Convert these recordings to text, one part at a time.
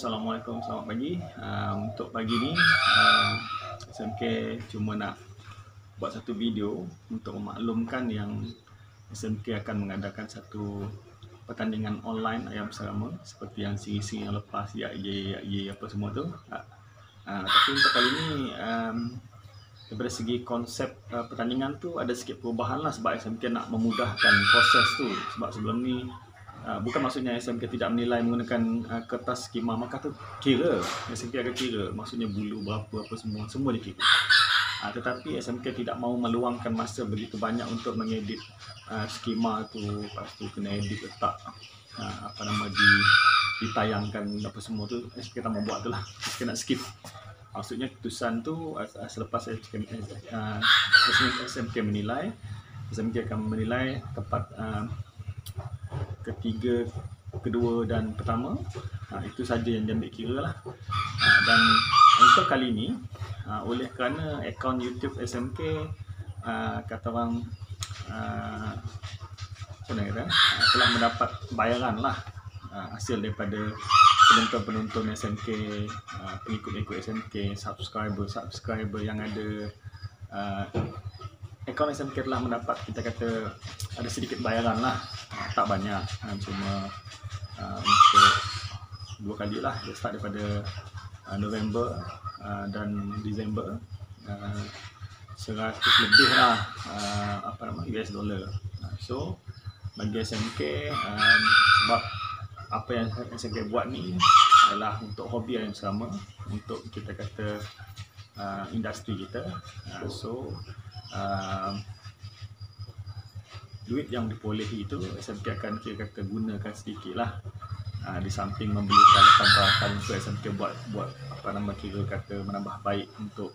Assalamualaikum, selamat pagi. Untuk pagi ni SMK cuma nak buat satu video untuk memaklumkan yang SMK akan mengadakan satu pertandingan online ayam serama seperti yang siri-siri yang lepas, YY apa semua tu. Tapi untuk kali ni daripada segi konsep pertandingan tu ada sikit perubahan lah, sebab SMK nak memudahkan proses tu. Sebab sebelum ni bukan maksudnya SMK tidak menilai menggunakan kertas skema markah tu, kira SMK akan kira, maksudnya bulu berapa apa semua dia kira. Tetapi SMK tidak mahu meluangkan masa begitu banyak untuk mengedit skema tu, lepas tu kena edit letak ditayangkan apa semua tu. SMK tak mahu buat tu lah, SMK nak skip. Maksudnya keputusan tu selepas SMK menilai, SMK akan menilai tempat ketiga, kedua dan pertama. Itu saja yang dia ambil kira lah. Dan untuk kali ini, oleh kerana akaun YouTube SMK kata orang telah mendapat bayaran lah, hasil daripada penonton-penonton SMK, pengikut-pengikut SMK, subscriber yang ada. Akaun SMK telah mendapat, kita kata, ada sedikit bayaran lah, tak banyak, cuma untuk 2 kali lah. Dia start daripada November dan Disember, 100 lebih lah US dollar. So bagi SMK, sebab apa yang SMK buat ni adalah untuk hobi yang sama, untuk kita kata industri kita. So duit yang diperolehi itu SMK akan kira kata gunakan sedikit lah, di samping membeli peralatan-peralatan untuk SMK buat kira kata menambah baik untuk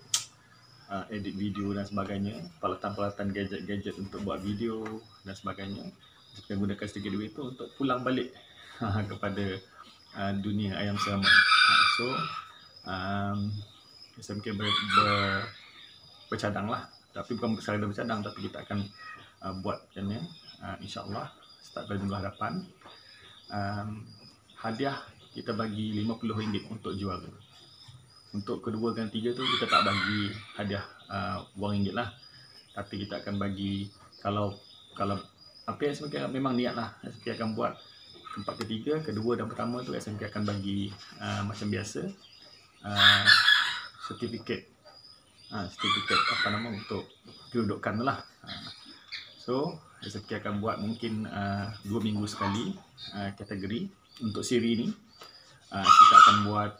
edit video dan sebagainya, peralatan-peralatan gadget untuk buat video dan sebagainya. SMK gunakan sedikit duit itu untuk pulang balik kepada dunia ayam serama. So SMK bercadang lah, tapi bukan sekadar bercadang, tapi kita akan buat macam ni, insyaAllah start pada minggu hadapan. Hadiah kita bagi RM50 untuk juara. Untuk kedua dan tiga tu kita tak bagi hadiah wang RM1 lah, tapi kita akan bagi, kalau apa yang SMK memang niat lah, SMK akan buat tempat ketiga, kedua dan pertama tu SMK akan bagi macam biasa sertifikat untuk kedudukan lah. So SMK akan buat mungkin 2 minggu sekali kategori. Untuk siri ni kita akan buat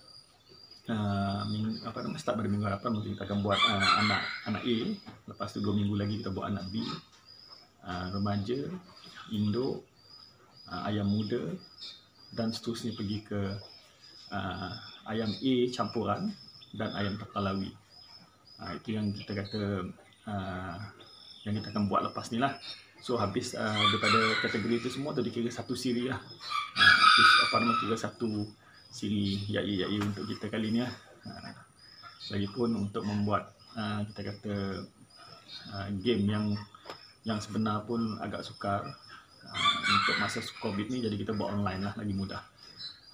start pada minggu hadapan. Mungkin kita akan buat anak A, lepas tu 2 minggu lagi kita buat anak B, remaja, induk, ayam muda, dan seterusnya pergi ke ayam A campuran dan ayam Tapalawi. Itu yang kita kata yang kita akan buat lepas ni lah. So habis daripada kategori itu semua tu dikira satu siri lah, kira satu siri YY untuk kita kali ni lah. Lagipun untuk membuat kita kata game yang sebenar pun agak sukar untuk masa COVID ni, jadi kita buat online lah, lagi mudah.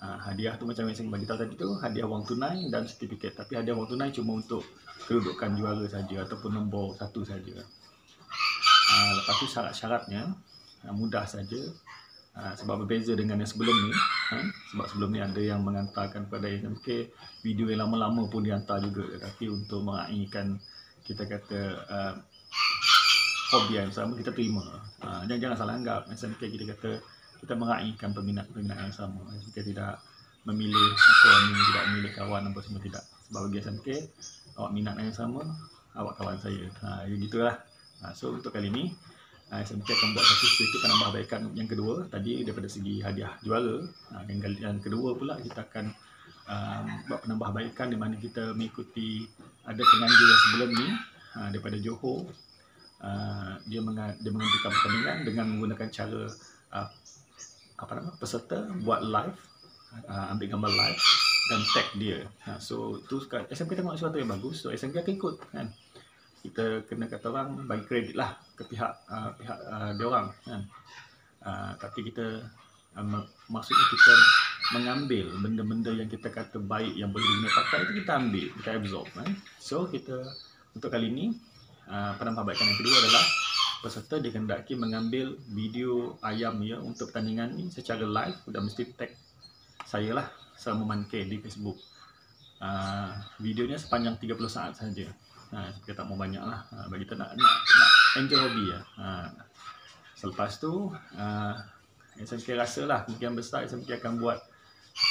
Hadiah tu macam yang saya bagi tahu tadi tu, hadiah wang tunai dan sertifikat. Tapi hadiah wang tunai cuma untuk kedudukan juara saja ataupun nombor 1 saja. Lepas tu syarat-syaratnya mudah saja, sebab berbeza dengan yang sebelum ni. Sebab sebelum ni ada yang mengantarkan kepada SMK video yang lama-lama pun dihantar juga, tapi untuk mengairkan kita kata hobi yang sama, kita terima. Jangan salah anggap, SMK kita kata kita mengairkan peminat-peminat yang sama. SMK tidak memilih kawan, tidak memilih kawan apa semua, tidak. Sebab bagi SMK, awak minat yang sama, awak kawan saya. Gitulah. So untuk kali ni SMK akan buat satu sedikit penambahbaikan yang kedua tadi daripada segi hadiah juara. Yang kedua pula kita akan buat penambahbaikan di mana kita mengikuti ada penganjur yang sebelum ni daripada Johor. Dia menghentikan pertandingan dengan menggunakan cara peserta buat live, ambil gambar live dan tag dia. So tu SMK tengok sesuatu yang bagus, so SMK akan ikut kan. Kita kena kata orang bagi kredit lah ke pihak dia orang kan. Tapi kita maksudnya kita mengambil benda-benda yang kita kata baik yang boleh diguna pakai itu kita ambil, kita absorb. So kita untuk kali ini penambahbaikan yang kedua adalah peserta dikehendaki mengambil video ayam ya untuk pertandingan ni secara live dan mesti tag saya lah selama mankir di Facebook. Videonya sepanjang 30 saat saja. Kita tak mau banyak lah, bagi kita nak enjoy hobi ya. Selepas tu SMK rasa lah kemungkinan besar SMK akan buat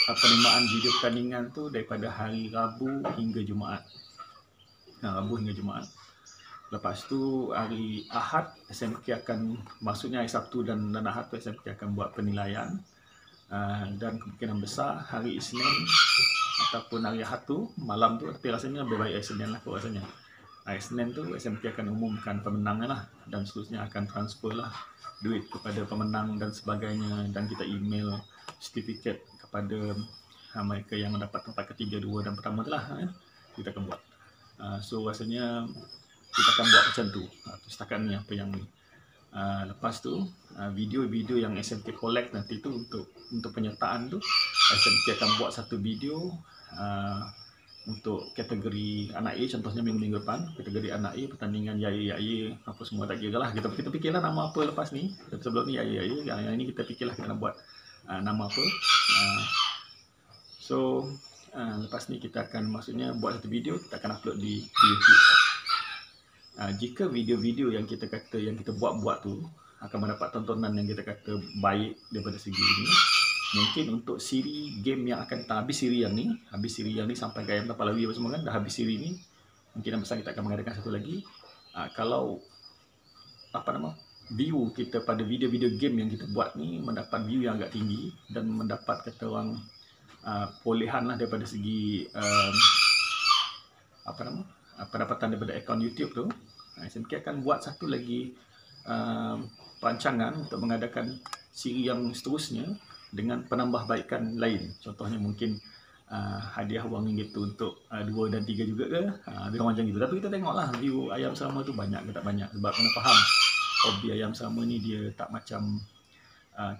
penerimaan video pertandingan tu daripada hari Rabu hingga Jumaat. Rabu hingga Jumaat. Lepas tu hari Ahad SMK akan, maksudnya hari Sabtu dan Ahad tu SMK akan buat penilaian. Dan kemungkinan besar hari Isnin ataupun hari Ahad tu malam tu, tapi rasanya lebih baik hari Isnin lah kot rasanya. Hari Isnin tu SMK akan umumkan pemenangnya lah, dan seterusnya akan transfer lah duit kepada pemenang dan sebagainya, dan kita email sertifikat kepada mereka yang mendapat tempat ketiga, dua dan pertama tu lah kita akan buat. So rasanya kita akan buat macam tu. Setakat ni apa yang ni. Lepas tu video-video yang SMK collect nanti tu untuk penyertaan tu SMK akan buat satu video untuk kategori anak A, contohnya minggu depan kategori anak A pertandingan Yaya apa semua tak kira lah, kita fikirlah nama apa lepas ni. Sebelum ni Yaya yang ini kita fikirlah kita nak buat nama apa. So lepas ni kita akan maksudnya buat satu video, kita akan upload di YouTube. Jika video-video yang kita kata yang kita buat tu akan mendapat tontonan yang kita kata baik daripada segi ini, mungkin untuk siri game yang akan kita habis siri yang ni sampai ke ayam Tapalawi apa semua kan, dah habis siri ni, mungkin besar kita akan mengadakan satu lagi. Kalau view kita pada video-video game yang kita buat ni mendapat view yang agak tinggi dan mendapat kata orang perolehan lah daripada segi pendapatan daripada akaun YouTube tu, SMK akan buat satu lagi perancangan untuk mengadakan siri yang seterusnya dengan penambahbaikan lain. Contohnya mungkin hadiah wang ringgit tu untuk 2 dan 3 juga ke, lebih macam gitu. Tapi kita tengoklah view ayam sama tu banyak ke tak banyak, sebab kena faham hobi ayam sama ni dia tak macam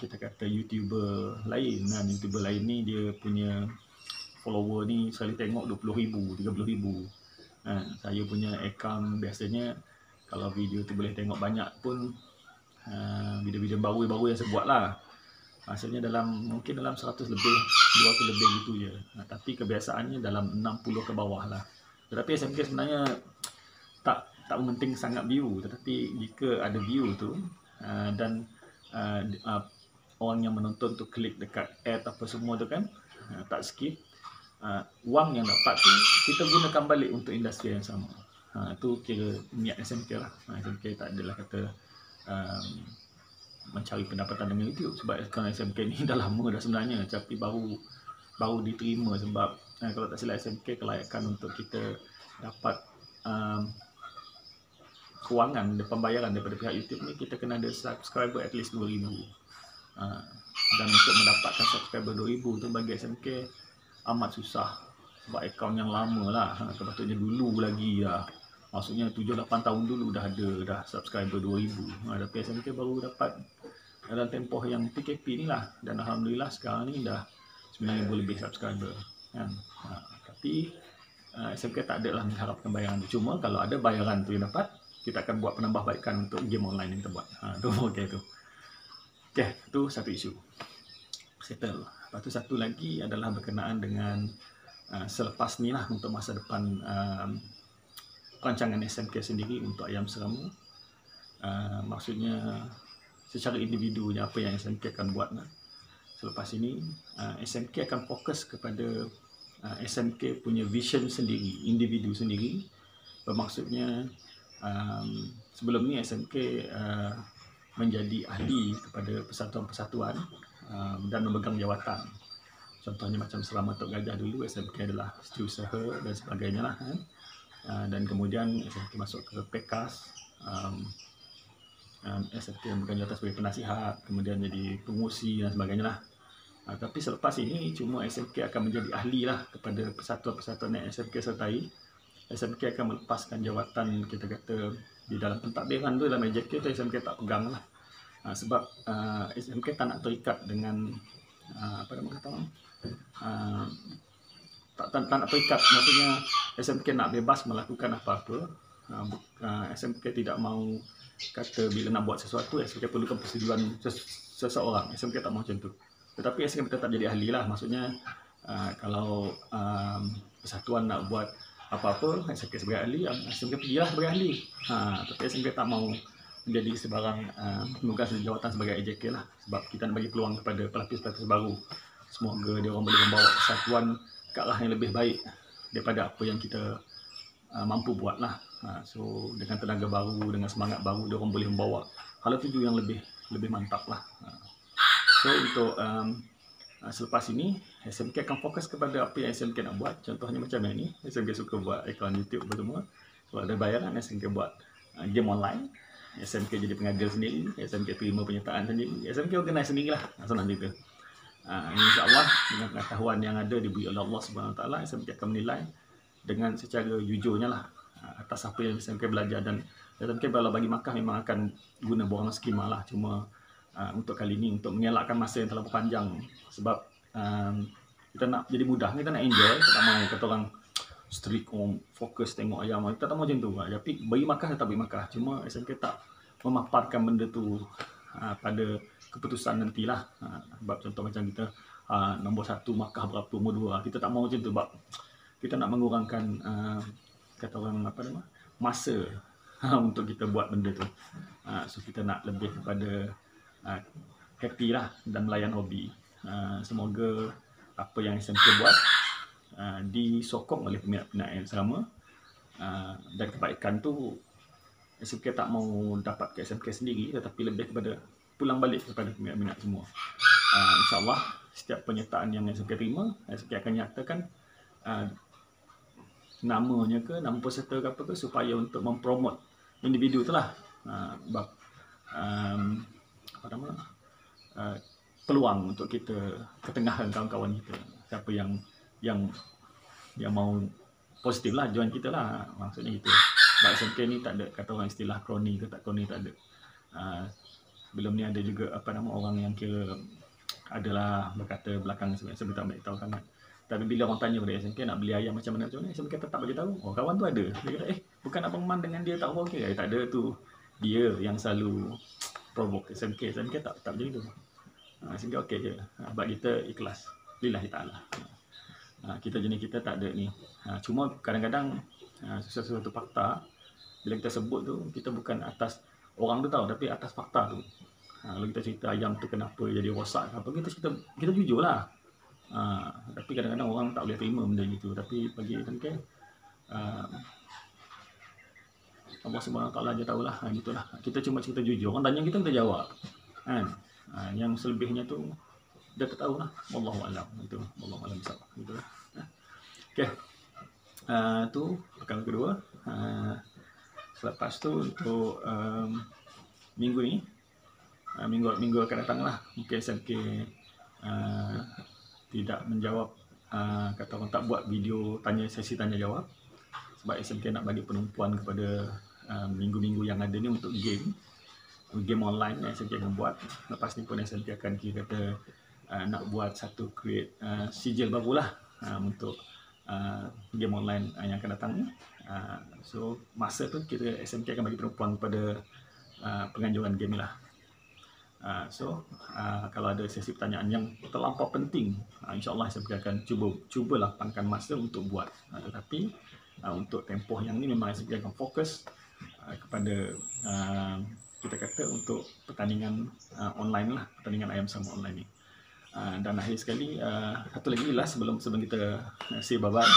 kita kata YouTuber lain. YouTuber lain ni dia punya follower ni sekali tengok 20,000, 30,000. Saya punya akaun biasanya kalau video tu boleh tengok banyak pun video-video baru yang saya buat lah, hasilnya mungkin dalam 100 lebih, 200 lebih gitu je. Tapi kebiasaannya dalam 60 ke bawah lah. Tetapi SMK sebenarnya tak mementing sangat view, tetapi jika ada view tu dan orang yang menonton tu klik dekat ad apa semua tu kan, tak skip, wang yang dapat tu kita gunakan balik untuk industri yang sama. Itu kira niat SMK lah. SMK tak adalah kata mencari pendapatan dengan YouTube, sebab sekarang SMK ni dah lama dah sebenarnya, tapi baru diterima sebab kalau tak silap SMK kelayakan untuk kita dapat kewangan dan pembayaran daripada pihak YouTube ni, kita kena ada subscriber at least 2,000. Dan untuk mendapatkan subscriber 2,000 tu bagi SMK amat susah, sebab akaun yang lama lah, sepatutnya dulu lagi lah, maksudnya 7-8 tahun dulu dah ada subscriber 2,000. Tapi SMK baru dapat dalam tempoh yang PKP ni lah, dan Alhamdulillah sekarang ni dah 9,000 lebih subscriber kan. Tapi SMK tak ada lah mengharapkan bayaran tu. Cuma kalau ada bayaran tu yang dapat, kita akan buat penambahbaikan untuk game online yang kita buat. Tu okey tu. Okey, tu satu isu. Settle. Lepas tu satu lagi adalah berkenaan dengan selepas ni lah, untuk masa depan perancangan SMK sendiri untuk ayam seramu. Maksudnya secara individunya apa yang SMK akan buat lah. Selepas ini SMK akan fokus kepada SMK punya vision sendiri, individu sendiri. Bermaksudnya sebelum ni SMK menjadi ahli kepada persatuan-persatuan dan memegang jawatan. Contohnya macam Selamat Tok Gajah dulu, SMK adalah setiausaha dan sebagainya lah kan. Dan kemudian SMK masuk ke PEKAS, SMK memegang jawatan sebagai penasihat, kemudian jadi pengurusi dan sebagainya lah. Tapi selepas ini cuma SMK akan menjadi ahli lah kepada persatuan-persatuan yang SMK sertai. SMK akan melepaskan jawatan kita kata di dalam pentadbiran tu, dalam AJK tu SMK tak pegang lah. Sebab SMK tak nak terikat dengan apa nama kata orang, tak nak terikat, maksudnya SMK nak bebas melakukan apa-apa. SMK tidak mau kata bila nak buat sesuatu SMK perlukan persetujuan seseorang. SMK tak mau macam tu. Tetapi SMK tetap jadi ahli lah. Maksudnya kalau persatuan nak buat apa-apa, SMK sebagai ahli, SMK pergilah sebagai ahli. Tapi SMK tak mau menjadi sebarang penugas jawatan sebagai AJK lah. Sebab kita nak bagi peluang kepada pelapis-pelapis baru. Semoga dia orang boleh membawa persatuan ke arah yang lebih baik daripada apa yang kita mampu buat lah. So dengan tenaga baru, dengan semangat baru, dia orang boleh membawa hal tuju yang lebih mantap lah. So untuk selepas ini SMK akan fokus kepada apa yang SMK nak buat. Contohnya macam yang ni, SMK suka buat iklan YouTube semua. Kalau ada bayaran, SMK buat game online. SMK jadi pengadil sendiri, SMK terima penyertaan sendiri, SMK organize sendiri lah. Senang cerita. InsyaAllah dengan pengetahuan yang ada diberi oleh Allah SWT, SMK akan menilai dengan secara jujurnya lah atas apa yang SMK belajar. Dan SMK kalau bagi markah memang akan guna borang skema lah. Cuma untuk kali ini, untuk mengelakkan masa yang terlalu panjang, sebab kita nak jadi mudah, kita nak enjoy, kita tak mau kata orang strict fokus tengok ayam, kita tak mau macam tu. Tapi bagi markah tetap bagi markah, cuma SMK tak memaparkan benda tu pada keputusan nantilah. Sebab contoh macam kita nombor 1 markah berapa, nombor 2, kita tak mau macam tu, sebab kita nak mengurangkan kata orang apa nama, masa untuk kita buat benda tu. So kita nak lebih kepada happy lah dan melayan hobi. Semoga apa yang SMK buat disokong oleh peminat-peminat yang sama, dan kebaikan tu SMK tak mau dapat ke SMK sendiri, tetapi lebih kepada pulang balik kepada peminat-peminat semua. InsyaAllah setiap penyertaan yang SMK terima, SMK akan nyatakan namanya ke, nama peserta ke apa ke, supaya untuk mempromot individu tu lah. Sebab apa nama, peluang untuk kita ketengahkan kawan-kawan kita, siapa yang mau positif lah join kita lah, maksudnya itu. Sebab SMK ni tak ada kata orang istilah kroni ke tak kroni, tak ada. Sebelum ni ada juga apa nama orang yang kira adalah berkata belakang SMK tak bagi tahu sangat. Tapi bila orang tanya pada SMK nak beli ayam macam mana, SMK tetap bagi tahu. Oh, kawan tu ada. Dia kata bukan abang Man dengan dia tak okey. Tak ada tu. Dia yang selalu provoke SMK. SMK tak jadi tu. SMK okey je. Sebab kita ikhlas. Lillahi ta'ala. Kita jenis kita tak ada ni. Cuma kadang-kadang sesuatu fakta bila kita sebut tu, kita bukan atas orang tu tahu, tapi atas fakta tu. Kalau kita cerita ayam tu kenapa jadi rosak apa, kita jujur lah. Tapi kadang-kadang orang tak boleh terima benda gitu. Tapi bagi SMK, Allah SWT je tahulah. Gitulah. Kita cuma cerita jujur. Orang tanya kita jawab. Kan? Yang selebihnya tu dia tak tahu lah. Wallahu a'lam. Itu wallahu a'lam bisawab. Gitulah. Okey. Tu perkara kedua. Selepas tu untuk minggu ni, minggu akan datang lah, mungkin SMK tidak menjawab, kata orang tak buat video sesi tanya jawab, sebab SMK nak bagi penumpuan kepada minggu-minggu yang ada ni untuk game online yang SMK akan buat. Lepas ni pun SMK akan kata nak buat satu create sijil barulah untuk game online yang akan datang ni. So masa tu kita SMK akan bagi penumpuan kepada penganjuran game ni lah. So kalau ada sesi pertanyaan yang terlampau penting, insyaAllah SMK akan cuba lapangkan masa untuk buat. Tetapi untuk tempoh yang ni memang SMK akan fokus kepada kita kata untuk pertandingan online lah, pertandingan ayam sama online ni. Dan akhir sekali, satu lagi lah sebelum kita say bye-bye.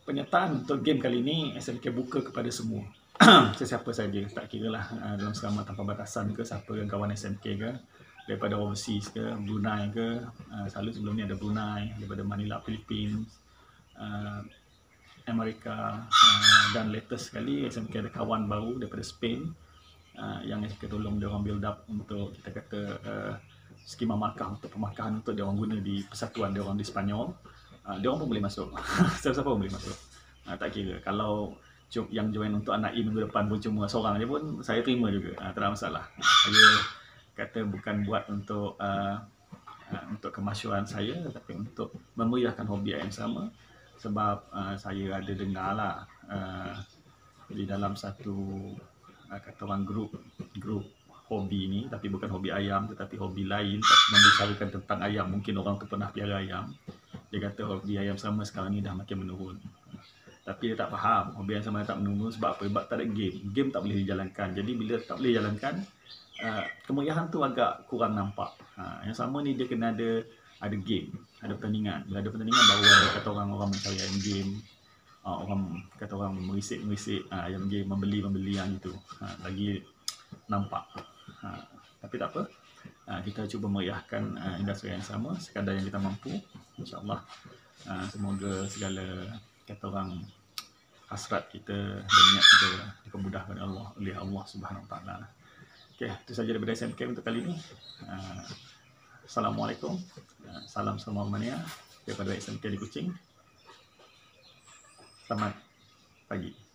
Penyertaan untuk game kali ini SMK buka kepada semua. Sesiapa saja, tak kira lah dalam serama tanpa batasan ke, siapa yang kawan SMK ke, daripada overseas ke, Brunei ke, selalu sebelum ni ada Brunei, daripada Manila, Philippines, Amerika, dan latest sekali SMK ada kawan baru daripada Spain yang SMK tolong dia orang build up untuk kita kata skema markah untuk pemarkahan untuk dia orang guna di persatuan dia orang di Spanyol. Dia orang pun boleh masuk. Siapa-siapa pun boleh masuk. Tak kira kalau yang join untuk anak minggu depan pun cuma seorang je pun saya terima juga. Tak ada masalah. Saya kata bukan buat untuk kemasyhuran saya, tapi untuk memeriahkan hobi ayam sama. Sebab saya ada dengar lah di dalam satu kata orang grup hobi ni, tapi bukan hobi ayam tetapi hobi lain, membicarakan tentang ayam. Mungkin orang tu pernah piara ayam. Dia kata hobi ayam sama sekarang ni dah makin menurun. Tapi dia tak faham hobi ayam sama tak menurun sebab apa? Sebab tak ada game. Game tak boleh dijalankan. Jadi bila tak boleh dijalankan, kemeriahan tu agak kurang nampak. Yang sama ni dia kena ada game, ada pertandingan. Bila ada pertandingan baru ada kata orang mencari ayam game. Orang kata orang merisik ayam game, membeli yang itu. Lagi nampak. Tapi tak apa. Kita cuba meriahkan industri yang sama sekadar yang kita mampu. InsyaAllah semoga segala kata orang hasrat kita dan niat kita dipermudahkan oleh Allah Subhanahu Wa Taala. Okey, itu saja daripada SMK untuk kali ini. Assalamualaikum. Salam semua mania daripada SMK di Kuching. Selamat pagi.